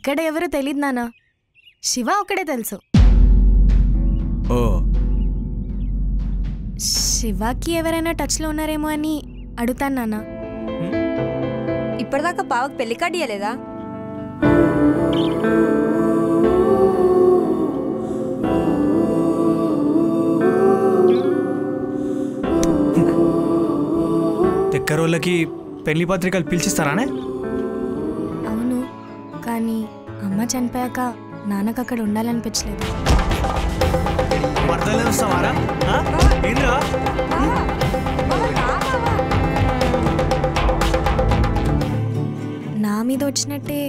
ఇక్కడ ఎవరు తెలీదు నాన్న, శివ ఒక్కడే తెలుసు. ఓ, శివకి ఎవరైనా టచ్లో ఉన్నారేమో అని అడుగుతాను నాన్న. ఇప్పటిదాకా బావకు పెళ్లి కార్డు ఇయ్యలేదా? దగ్గర వాళ్ళకి పెళ్లి పత్రికలు పిలిచిస్తారానే? అవును, కానీ అమ్మ చనిపోయాక నాన్నకు అక్కడ ఉండాలనిపించలేదు. నా మీద వచ్చినట్టే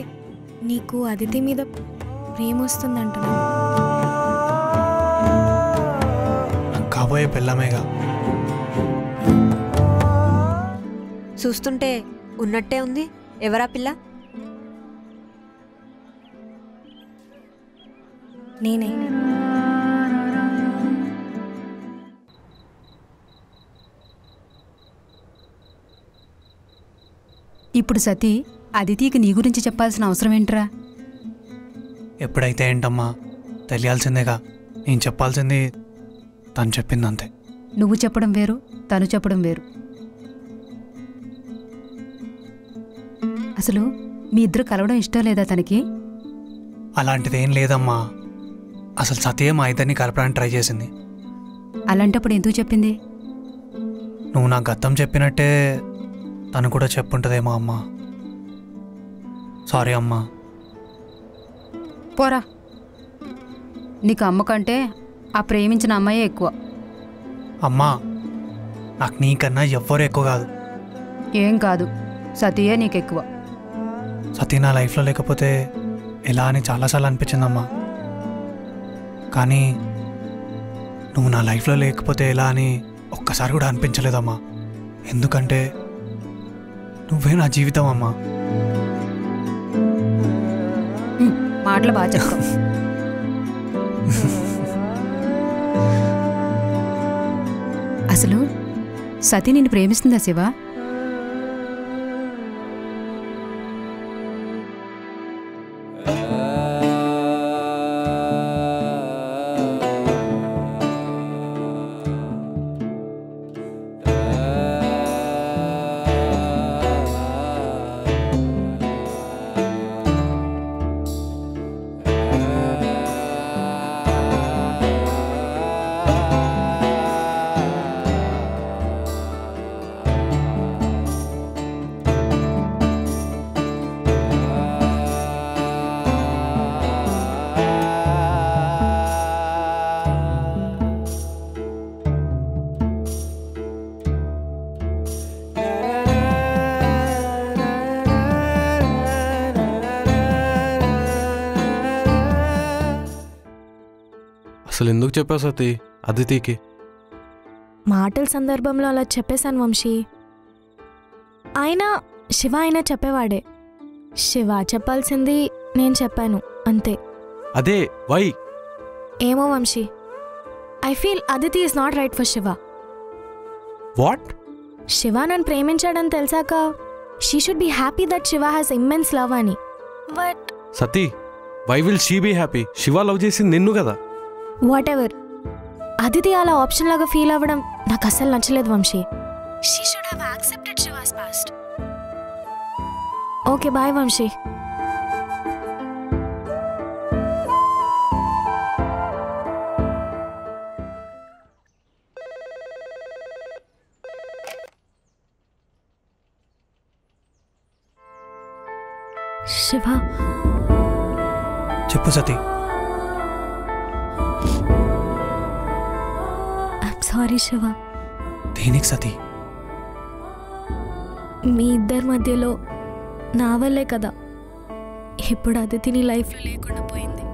నీకు అదితి మీద ప్రేమ వస్తుందంటున్నా. కాబోయే పెళ్ళమేగా. చూస్తుంటే ఉన్నట్టే ఉంది. ఎవరా పిల్ల? నేనే. ఇప్పుడు సతీ, అదితికి నీ గురించి చెప్పాల్సిన అవసరం ఏంట్రా? ఎప్పుడైతే ఏంటమ్మా, తెలియాల్సిందేగా. నేను చెప్పాల్సింది తను చెప్పిందంతే. నువ్వు చెప్పడం వేరు, తను చెప్పడం వేరు. అసలు మీ ఇద్దరు కలవడం ఇష్టం లేదా తనకి? అలాంటిదేం లేదమ్మా. అసలు సతీయే మా ఇద్దరిని కలపడానికి ట్రై చేసింది. అలాంటప్పుడు ఎందుకు చెప్పింది? నువ్వు నాకు గతం చెప్పినట్టే తను కూడా చెప్పుంటుందేమో అమ్మా. సారీ అమ్మా. పోరా, నీకు అమ్మ కంటే ఆ ప్రేమించిన అమ్మాయే ఎక్కువ. అమ్మా, నాకు నీకన్నా ఎవ్వరు ఎక్కువ కాదు. ఏం కాదు, సతీయే నీకెక్కువ. సతీ నా లైఫ్లో లేకపోతే ఎలా అని చాలాసార్లు అనిపించిందమ్మా. కానీ నువ్వు నా లైఫ్లో లేకపోతే ఎలా అని ఒక్కసారి కూడా అనిపించలేదమ్మా. ఎందుకంటే నువ్వే నా జీవితం అమ్మా. మాటలు బాగా చెప్తావు. అసలు సతీ నిన్ను ప్రేమిస్తుందా శివ? అసలు ఎందుకు చెప్పావు సతీ అదితికి? మాటల సందర్భంలో అలా చెప్పేశాను వంశీ. అయినా శివ అయినా చెప్పేవాడే. శివ చెప్పాల్సింది నేను చెప్పాను అంతే. అదే వై? ఏమో Vamsi, I feel Aditi is not right for Shiva. What? Shiva నన్ను ప్రేమించాడని తెలిసాక she should be happy that Shiva has immense love అని. But Sati, why will she be happy? Shiva love చేసింది నిన్ను కదా. వాట్ ఎవర్, అదితి అలా ఆప్షన్ లాగా ఫీల్ అవ్వడం నాకు అస్సలు నచ్చలేదు Vamsi. She should have accepted Shiva's past. Okay bye Vamsi. Shiva. చెప్పు సతీ. సారీ శివ. దేనికి సతీ? మీ ఇద్దరి మధ్యలో నా వల్లే కదా ఇప్పుడు అదితి నీ లైఫ్లో లేకుండా పోయింది.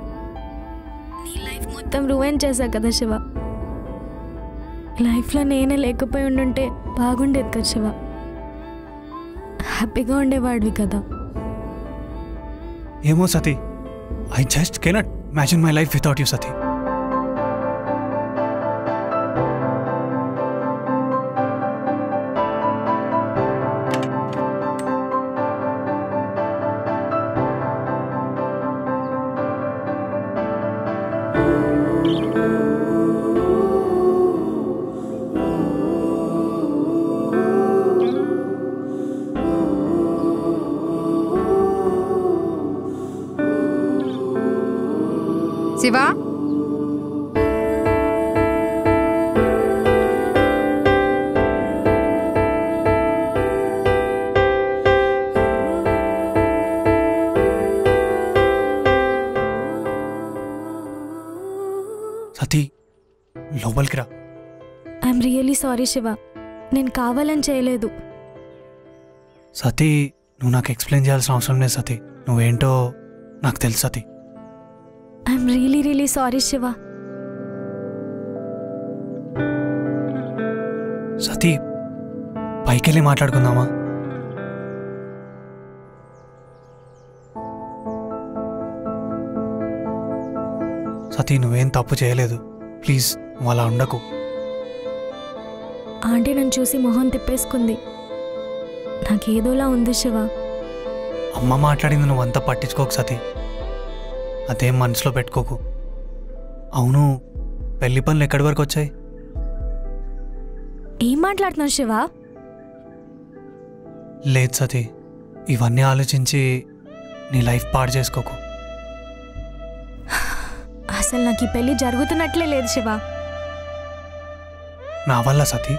నీ లైఫ్ మొత్తం రూయిన్ చేశా కదా శివ. లైఫ్లో నేనే లేకపోయి ఉండుంటే బాగుండేది కదా శివ. హ్యాపీగా ఉండేవాడివి కదా. ఏమో Sati, I just cannot imagine my life without you Sati. Shiva Sati లోపలికి రా. ఐఎమ్ రియలీ సారీ శివ, నేను కావాలని చేయలేదు. సతీ నువ్వు నాకు ఎక్స్ప్లెయిన్ చేయాల్సిన అవసరం లేదు సతీ, నువ్వేంటో నాకు తెలుసు Sati. I'm really sorry Shiva. Sati పైకి వెళ్ళి మాట్లాడుకుందామా? సతీ నువ్వేం తప్పు చేయలేదు, ప్లీజ్ నువ్వు అలా ఉండకు. ఆంటీ నన్ను చూసి మొహం తిప్పేసుకుంది. నాకేదోలా ఉంది శివ. అమ్మ మాట్లాడింది నువ్వంతా పట్టించుకోకు సతీ, అదేం మనసులో పెట్టుకోకు. అవును, పెళ్లి పనులు ఎక్కడి వరకు వచ్చాయి? ఏం మాట్లాడుతున్నావు శివ? లేదు సతీ, ఇవన్నీ ఆలోచించి నీ లైఫ్ పాడు చేసుకోకు. అసలు నాకు ఈ పెళ్లి జరుగుతున్నట్లే లేదు శివ. నా వల్ల సతీ?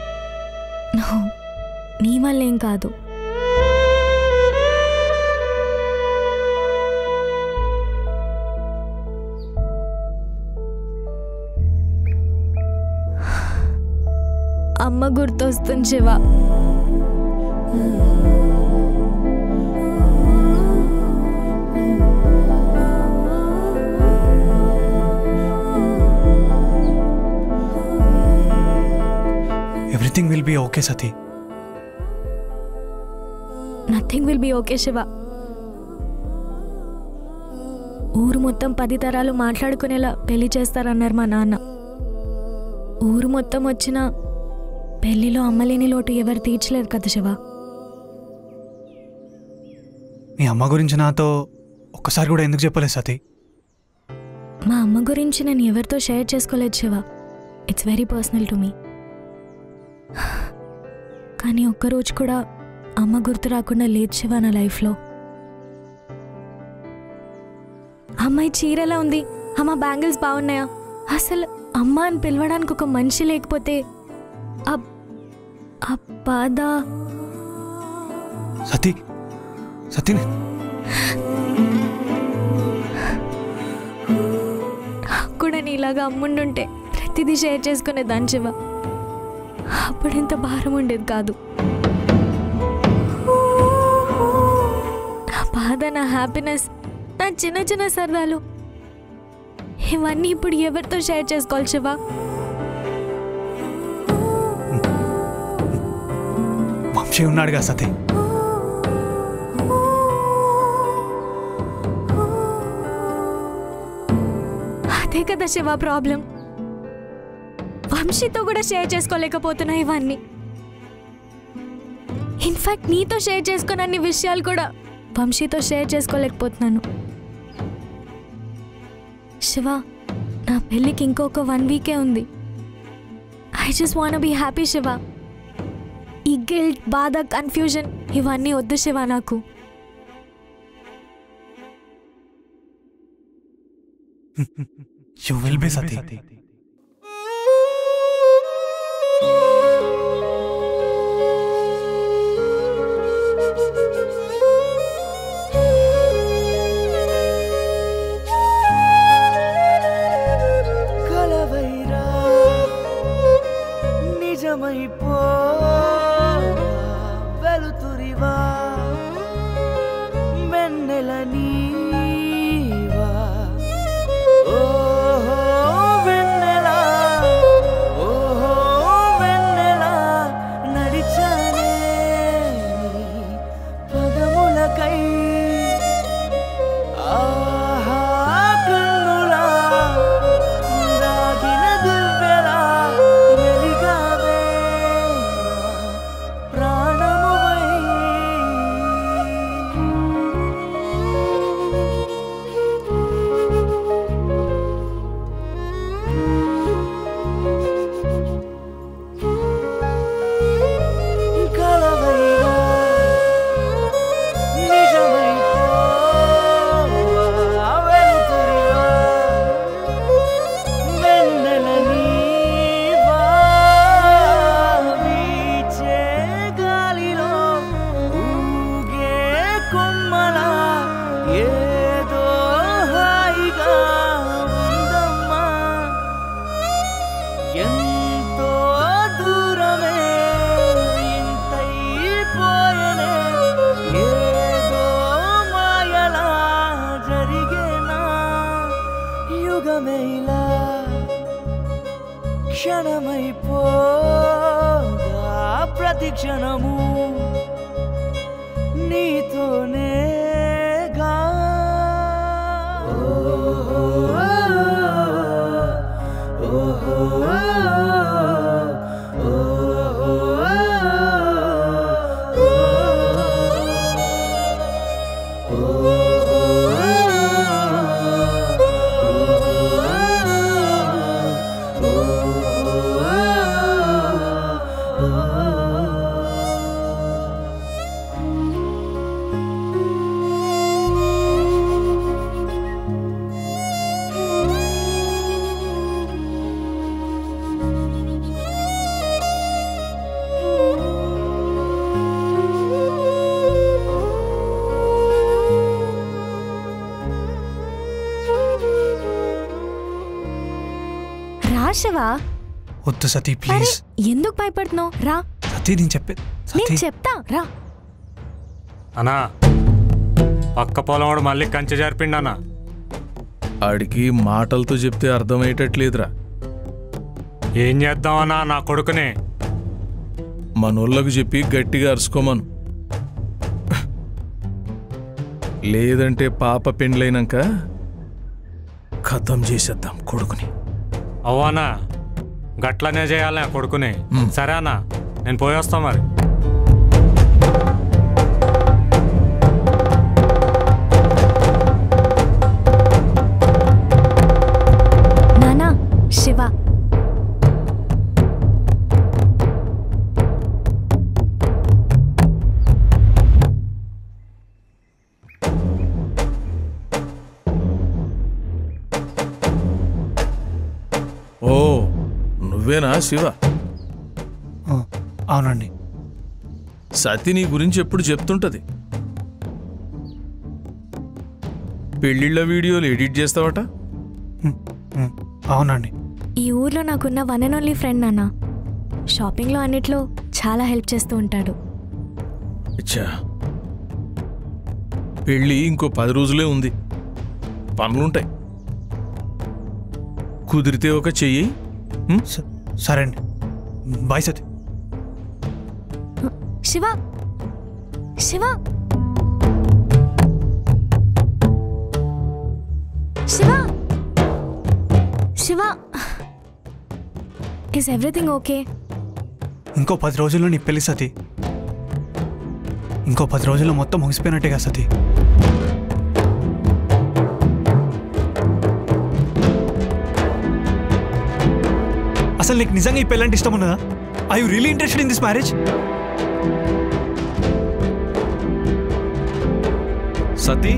నీ వల్లేం కాదు. అమ్మ గుర్తొస్తుంది Shiva. Everything will be okay Sati. Nothing will be okay Shiva. ఊరు మొత్తం 10 తరాలు మాట్లాడుకునేలా పెళ్లి చేస్తారన్నారు మా నాన్న. ఊరు మొత్తం వచ్చిన పెళ్లిలో అమ్మలేని లోటు ఎవరు తీర్చలేరు కదా శివ. మీ అమ్మ గురించి నాతో ఒక్కసారి కూడా ఎందుకు చెప్పలేదు సతీ? మా అమ్మ గురించి నేను ఎవరితో షేర్ చేసుకోలేదు Shiva. It's very personal to me. కానీ ఒక్కరోజు కూడా అమ్మ గుర్తు రాకుండా లేదు శివ నా లైఫ్లో. అమ్మాయి చీరలా ఉంది, అమ్మ బ్యాంగిల్స్ బాగున్నాయా, అసలు అమ్మ అని పిలవడానికి ఒక మనిషి లేకపోతే ఆ బాధ. సతీ సతీ కూడా నీలాగా అమ్ముండుంటే ప్రతిదీ షేర్ చేసుకునేదాన్ని శివ. అప్పుడు ఇంత భారం ఉండేది కాదు. నా బాధ, నా హ్యాపీనెస్, నా చిన్న చిన్న సరదాలు, ఇవన్నీ ఇప్పుడు ఎవరితో షేర్ చేసుకోవాలి శివ? వంశీ ఉన్నాడుగా సతీ. అదే కదా శివ ప్రాబ్లం. వంశీతో కూడా షేర్ చేసుకోలేకపోతున్నా ఇవన్నీ. ఇన్ఫాక్ట్ నీతో షేర్ చేసుకున్న అన్ని విషయాలు కూడా వంశీతో షేర్ చేసుకోలేకపోతున్నాను. శివ, నా పెళ్ళికి ఇంకొక 1 వీకే ఉంది. I just want be happy Shiva. ఈ గిల్ట్, బాధ, కన్ఫ్యూజన్ ఇవన్నీ వద్దు శివ నాకు. You will be Sati. కలవైరా నిజమైపో వెలుతురివా వెన్నెల నీవా ఓహో వెన్నెల శివ. వద్దు సతీ ప్లీజ్. ఎందుకు భయపడుతున్నావు? రా సతీ నేను చెప్పేది. నేను చెప్తా రా. అన్నా పక్క పొలం మళ్ళీ కంచె జరిపిండన్నా. ఆడికి మాటలతో చెప్తే అర్థమయ్యేటట్లేదురా. ఏం చేద్దామన్నా నా కొడుకుని? మనోళ్ళకు చెప్పి గట్టిగా అరుచుకోమను. లేదంటే పాప పెండ్లైనాక ఖతం చేసేద్దాం కొడుకుని. అవ్వనా గట్లనే చేయాలి నా కొడుకుని. సరే అన్నా నేను పోయొస్తా మరి. నానా శివ ఓ నువ్వేనా శివ? అవునండి. సతీ నీ గురించి ఎప్పుడు చెప్తుంటది. పెళ్ళిళ్ళ వీడియోలు ఎడిట్ చేస్తావట? అవునండి. ఈ ఊర్లో నాకున్న వన్ అండ్ ఓన్లీ ఫ్రెండ్ నాన్న. షాపింగ్లో అన్నిట్లో చాలా హెల్ప్ చేస్తూ ఉంటాడు. అచ్చా, పెళ్ళి ఇంకో 10 రోజులే ఉంది. పనులుంటాయి. కుదిరితే ఒక చెయ్యి. సరే అండి. Bye Sati. Shiva Shiva Shiva Shiva is everything okay? ఇంకో 10 రోజుల్లో నీ పెళ్లి సతీ. ఇంకో 10 రోజుల్లో మొత్తం ముగిసిపోయినట్టేగా సతీ. అసలు నీకు నిజంగా ఈ పెళ్ళంటే ఇష్టం ఉన్నదా? I you really interested in this marriage? Sati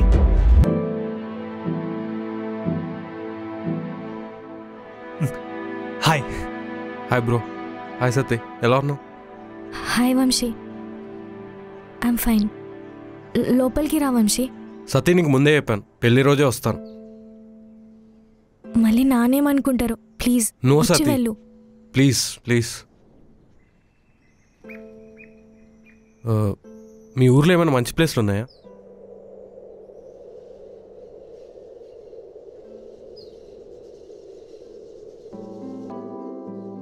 hi. Hi bro. Hi Sati, ఎలా ఉన్నావు? Hi Vamsi, I'm fine. లోపలికి రా వంశీ. సతీ నీకు ముందే చెప్పాను పెళ్లి రోజే వస్తాను. మళ్ళీ నానేమనుకుంటారు. ప్లీజ్ నో వచ్చి సతీ, వెళ్ళు. Please please. మీ ఊర్లో ఏమైనా మంచి ప్లేస్లు ఉన్నాయా?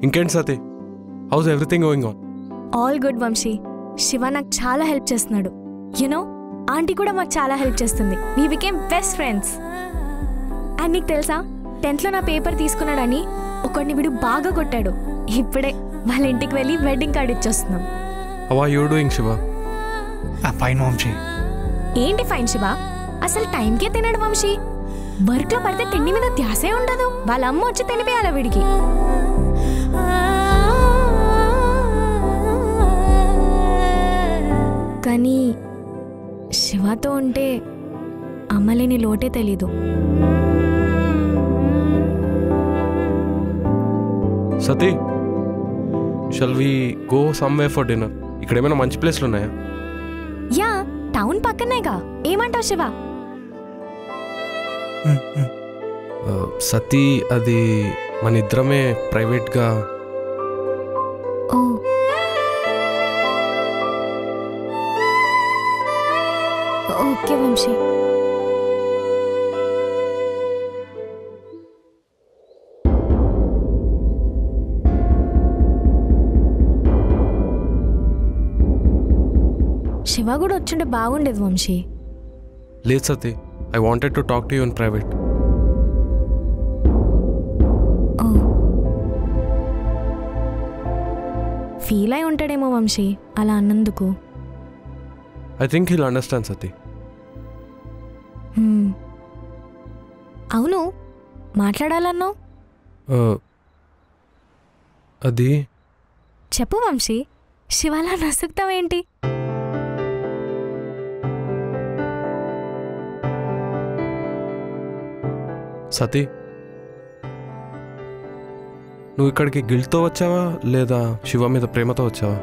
ఇంకేంటి Sati, how's everything going on? All good Vamsi. Shiva నాకు చాలా హెల్ప్ చేస్తున్నాడు. యునో ఆంటీ కూడా మాకు చాలా హెల్ప్ చేస్తుంది. We became best friends. And నీకు తెలుసా 10th లో నా పేపర్ తీసుకున్నాడని ఒకడిని వీడు బాగా కొట్టాడు. ఇప్పుడే వాళ్ళ ఇంటికి వెళ్ళి వెడ్డింగ్ కార్డ్ ఇచ్చొస్తున్నాం. How are you doing Shiva? Fine Vamsi. ఏంటి ఫైన్ శివ? అసలు టైంకే తినడు వంశీ. వర్క్ లో పడితే తిండి మీద ధ్యాసే ఉండదు. వాళ్ళ అమ్మ వచ్చి తినిపించాలి వీడికి. కానీ శివతో ఉంటే అమ్మలేని లోటే తెలీదు. Sati, shall we go somewhere for dinner? ఇక్కడ ఏమైనా మంచి ప్లేస్లు ఉన్నాయా? యా, టౌన్ పక్కనేగా. ఏమంటావు శివ? సతీ, అది మన ఇద్దరమే ప్రైవేట్గా. ఓ ఓకే వంశీ. శివ కూడా వచ్చుంటే బాగుండేది వంశీ. లేదు Sati, I wanted to talk to you in private. ఓ ఫీల్ అయి ఉంటాడేమో వంశీ అలా అన్నందుకు. I think he'll understand Sati. అవును, మాట్లాడాలన్నావు. అది చెప్పు వంశీ. శివాలా నసుకుతావేంటి? సతీ, నువ్వు ఇక్కడికి గిల్ట్తో వచ్చావా లేదా శివ మీద ప్రేమతో వచ్చావా?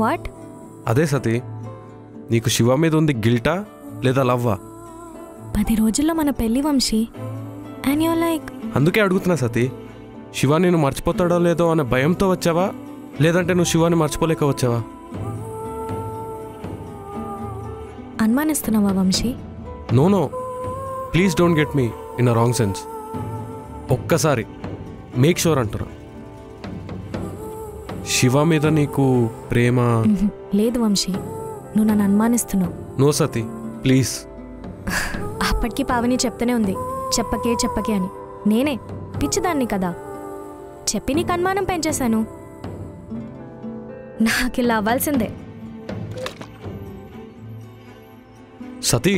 వాట్? అదే సతీ, నీకు శివ మీద ఉంది గిల్టా లేదా లవ్వా? 10 రోజుల్లో మన పెళ్లి వంశీ. అండ్ యూర్ లైక్, అందుకే అడుగుతున్నా సతీ, శివ నేను మర్చిపోతాడో లేదో అనే భయంతో వచ్చావా, లేదంటే నువ్వు శివాని మర్చిపోలేక వచ్చావా? అనుమానిస్తున్నావా Vamsi? No no, please don't get me in a wrong sense. ఒక్కసారి మేక్ షూర్ అంటున్నా, శివ మీద నీకు ప్రేమ? లేదు వంశీ, నువ్వు నన్ను అనుమానిస్తున్నావు. No Sati, please. అప్పటికి పావని చెప్తూనే ఉంది చెప్పకే చెప్పకే అని. నేనే పిచ్చిదాన్ని కదా, చెప్పి నీకు అనుమానం పెంచేశాను. నాకు ఇలా అవ్వాల్సిందే. సతీ,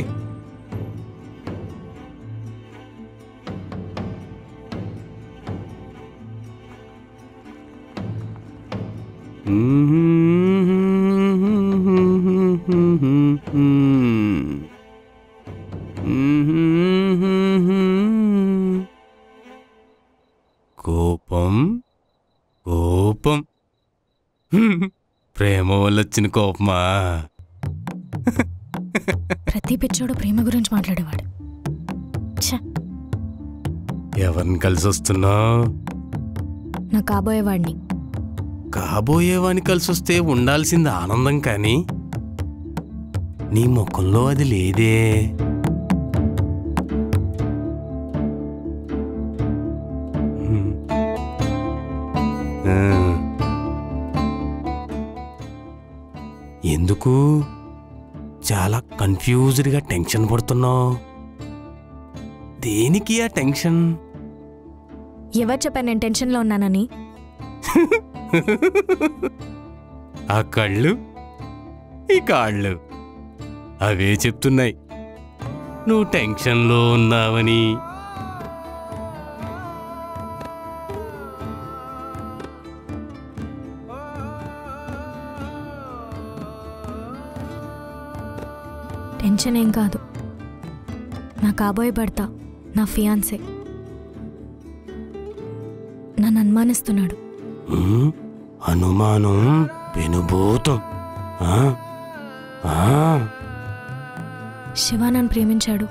కోపం కోపం ప్రేమ వల్ల వచ్చిన కోపమా? ప్రతి పిచ్చోడు ప్రేమ గురించి మాట్లాడేవాడు. ఛ, ఎవరిని కలిసి వస్తున్నావు? నా కాబోయేవాడిని. కాబోయేవాని కలిసి వస్తే ఉండాల్సింది ఆనందం, కానీ నీ ముఖంలో అది లేదే. ఎందుకు చాలా కన్ఫ్యూజ్డ్గా టెన్షన్ పడుతున్నావు? దేనికి ఆ టెన్షన్? ఎవరు చెప్పారు నేను టెన్షన్లో ఉన్నానని? ఆ కళ్ళు, ఈ కాళ్ళు అవే చెప్తున్నాయి నువ్వు టెన్షన్లో ఉన్నావని. టెన్షన్ ఏం కాదు, నా కాబోయే భర్త, నా ఫియాన్సే నన్ను అనుమానిస్తున్నాడు. అనుమానం పెనుభూతం. శివ నన్ను ప్రేమించాడు,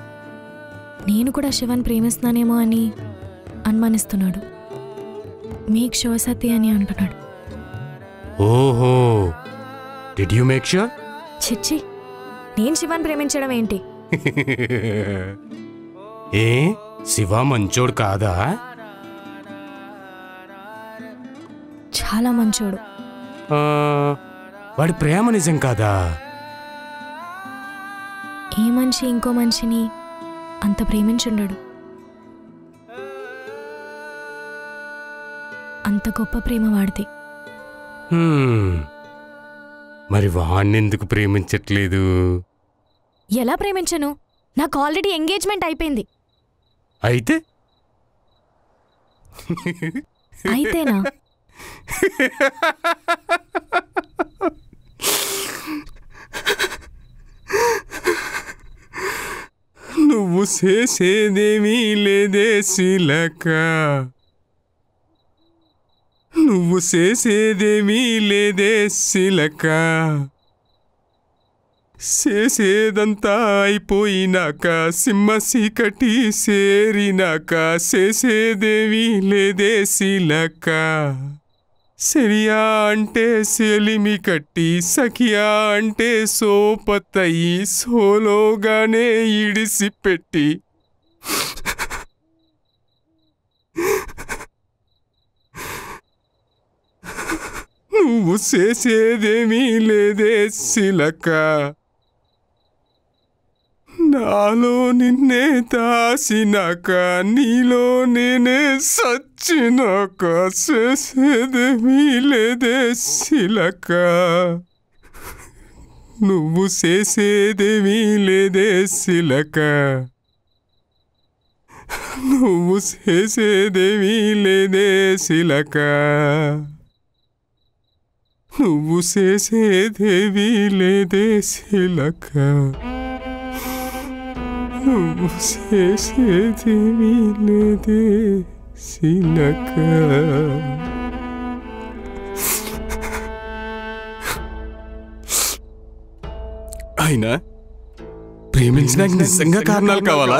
నేను కూడా శివాన్ని ప్రేమిస్తున్నానేమో అని అనుమానిస్తున్నాడు. మేక్ షూర్ సతీ అని అంటున్నాడు. ఓహో, డిడ్ యు మేక్ షూర్? చిచ్చి, నేను శివాన్ని ప్రేమించడం ఏంటి? ఏ శివ మంచోడు కాదా? చాలా మంచోడు. వాడి ప్రేమ నిజం కాదా? ఏ మనిషి ఇంకో మనిషిని అంత ప్రేమించుండడు. అంత గొప్ప ప్రేమ వాడిది. మరి వాణ్ణెందుకు ప్రేమించట్లేదు? ఎలా ప్రేమించను? నాకు ఆల్రెడీ ఎంగేజ్మెంట్ అయిపోయింది. అయితే అయితేనా? నువ్వు చేసేదేమీ లేదే శిలక, నువ్వు చేసేదేమీ లేదే శిలక. చేసేదంతా అయిపోయినాక, సింహ చీకటి చేరినాక, చేసేదేమీ లేదే శిలక. సెరియా అంటే సెలిమి కట్టి, సఖియా అంటే సోపతయి, సోలోగానే ఇడిసిపెట్టి, నువ్వు చేసేదేమీ లేదే శిలక. నాలో నిన్నే దాసినాక, నీలో నేనే సచ్చినాక, చేసేదేమీ లేదే శిలక. నువ్వు చేసేదేమీ లేదే శిలక, నువ్వు చేసేదేమీ లేదే శిలక, నువ్వు చేసేదేమీ లేదే శిలక, నువ్వు చేసేదేమీ లేదే శిలక. అయినా ప్రేమించడానికి నిజంగా కారణాలు కావాలా?